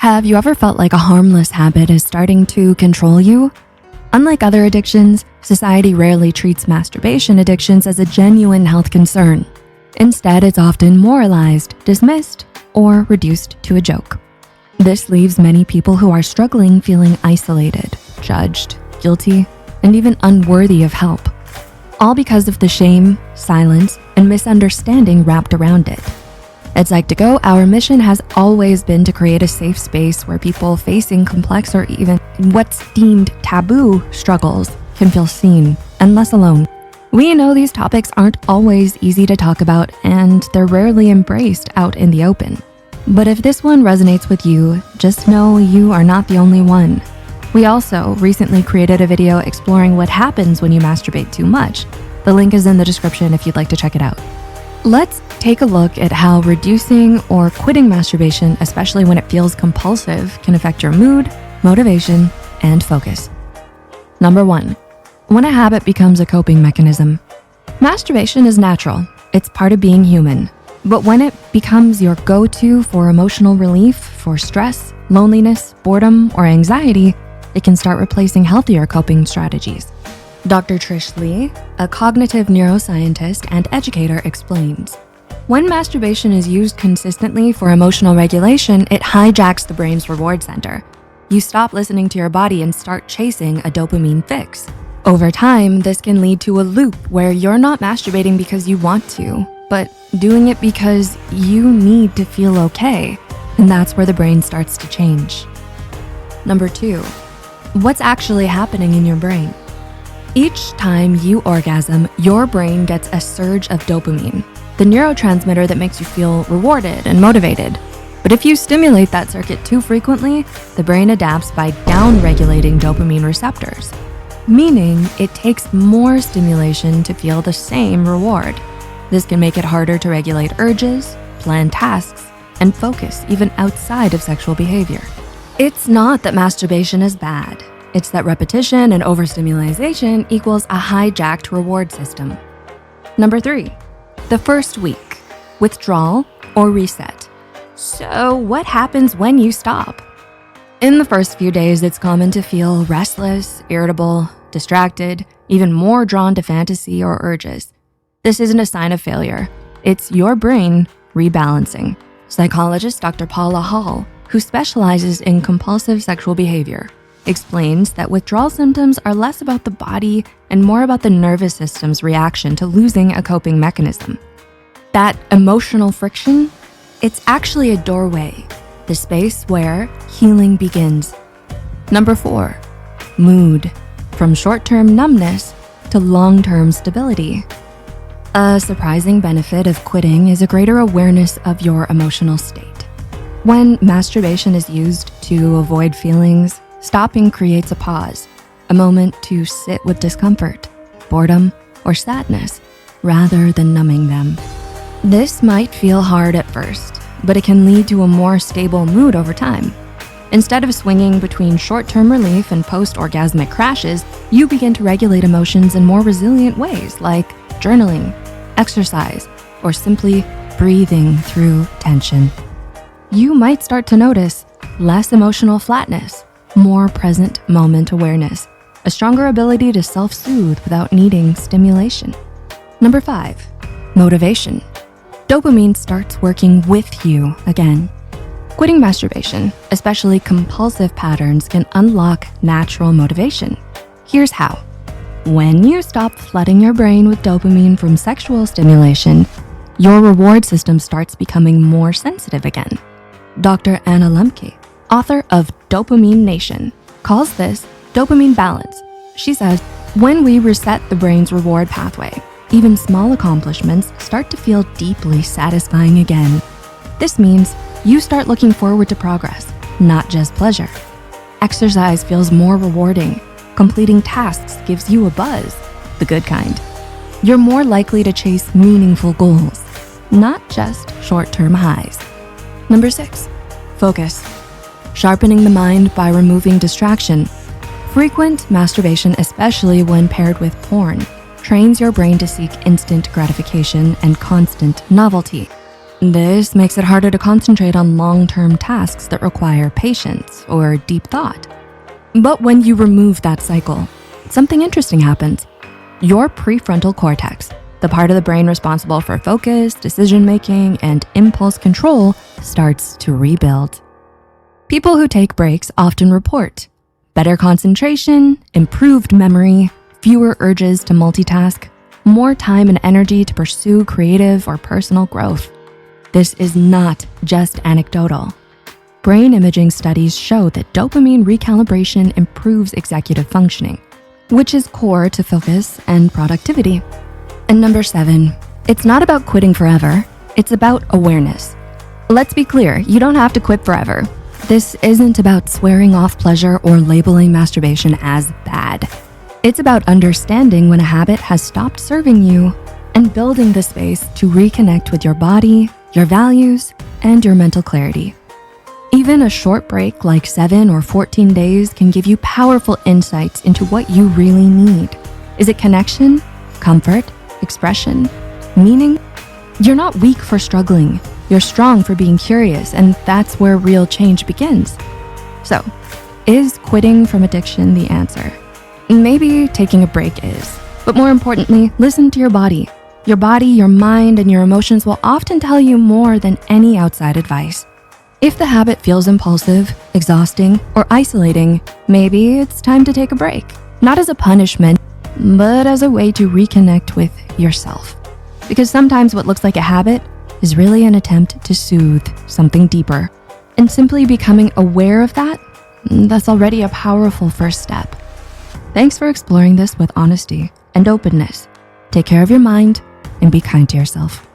Have you ever felt like a harmless habit is starting to control you? Unlike other addictions, society rarely treats masturbation addictions as a genuine health concern. Instead, it's often moralized, dismissed, or reduced to a joke. This leaves many people who are struggling feeling isolated, judged, guilty, and even unworthy of help, all because of the shame, silence, and misunderstanding wrapped around it. At Psych2Go, our mission has always been to create a safe space where people facing complex or even what's deemed taboo struggles can feel seen and less alone. We know these topics aren't always easy to talk about, and they're rarely embraced out in the open. But if this one resonates with you, just know you are not the only one. We also recently created a video exploring what happens when you masturbate too much. The link is in the description if you'd like to check it out. Let's take a look at how reducing or quitting masturbation, especially when it feels compulsive, can affect your mood, motivation, and focus. Number 1, when a habit becomes a coping mechanism. Masturbation is natural. It's part of being human. But when it becomes your go-to for emotional relief, for stress, loneliness, boredom, or anxiety, it can start replacing healthier coping strategies. Dr. Trish Lee, a cognitive neuroscientist and educator, explains, when masturbation is used consistently for emotional regulation, it hijacks the brain's reward center. You stop listening to your body and start chasing a dopamine fix. Over time, this can lead to a loop where you're not masturbating because you want to, but doing it because you need to feel okay. And that's where the brain starts to change. Number 2, what's actually happening in your brain? Each time you orgasm, your brain gets a surge of dopamine, the neurotransmitter that makes you feel rewarded and motivated. But if you stimulate that circuit too frequently, the brain adapts by down-regulating dopamine receptors, meaning it takes more stimulation to feel the same reward. This can make it harder to regulate urges, plan tasks, and focus even outside of sexual behavior. It's not that masturbation is bad. It's that repetition and overstimulation equals a hijacked reward system. Number 3, the first week, withdrawal or reset. So what happens when you stop? In the first few days, it's common to feel restless, irritable, distracted, even more drawn to fantasy or urges. This isn't a sign of failure. It's your brain rebalancing. Psychologist Dr. Paula Hall, who specializes in compulsive sexual behavior, explains that withdrawal symptoms are less about the body and more about the nervous system's reaction to losing a coping mechanism. That emotional friction, it's actually a doorway, the space where healing begins. Number 4, mood, from short-term numbness to long-term stability. A surprising benefit of quitting is a greater awareness of your emotional state. When masturbation is used to avoid feelings, stopping creates a pause, a moment to sit with discomfort, boredom, or sadness, rather than numbing them. This might feel hard at first, but it can lead to a more stable mood over time. Instead of swinging between short-term relief and post-orgasmic crashes, you begin to regulate emotions in more resilient ways like journaling, exercise, or simply breathing through tension. You might start to notice less emotional flatness, more present moment awareness, a stronger ability to self-soothe without needing stimulation. Number 5, motivation. Dopamine starts working with you again. Quitting masturbation, especially compulsive patterns, can unlock natural motivation. Here's how. When you stop flooding your brain with dopamine from sexual stimulation, your reward system starts becoming more sensitive again. Dr. Anna Lemke, author of Dopamine Nation, calls this dopamine balance. She says, when we reset the brain's reward pathway, even small accomplishments start to feel deeply satisfying again. This means you start looking forward to progress, not just pleasure. Exercise feels more rewarding. Completing tasks gives you a buzz, the good kind. You're more likely to chase meaningful goals, not just short-term highs. Number 6, focus. Sharpening the mind by removing distraction. Frequent masturbation, especially when paired with porn, trains your brain to seek instant gratification and constant novelty. This makes it harder to concentrate on long-term tasks that require patience or deep thought. But when you remove that cycle, something interesting happens. Your prefrontal cortex, the part of the brain responsible for focus, decision-making, and impulse control, starts to rebuild. People who take breaks often report better concentration, improved memory, fewer urges to multitask, more time and energy to pursue creative or personal growth. This is not just anecdotal. Brain imaging studies show that dopamine recalibration improves executive functioning, which is core to focus and productivity. And number 7, it's not about quitting forever, it's about awareness. Let's be clear, you don't have to quit forever. This isn't about swearing off pleasure or labeling masturbation as bad. It's about understanding when a habit has stopped serving you and building the space to reconnect with your body, your values, and your mental clarity. Even a short break like 7 or 14 days can give you powerful insights into what you really need. Is it connection, comfort, expression, meaning? You're not weak for struggling. You're strong for being curious, and that's where real change begins. So, is quitting from addiction the answer? Maybe taking a break is, but more importantly, listen to your body. Your body, your mind, and your emotions will often tell you more than any outside advice. If the habit feels impulsive, exhausting, or isolating, maybe it's time to take a break. Not as a punishment, but as a way to reconnect with yourself. Because sometimes what looks like a habit is really an attempt to soothe something deeper. And simply becoming aware of that's already a powerful first step. Thanks for exploring this with honesty and openness. Take care of your mind and be kind to yourself.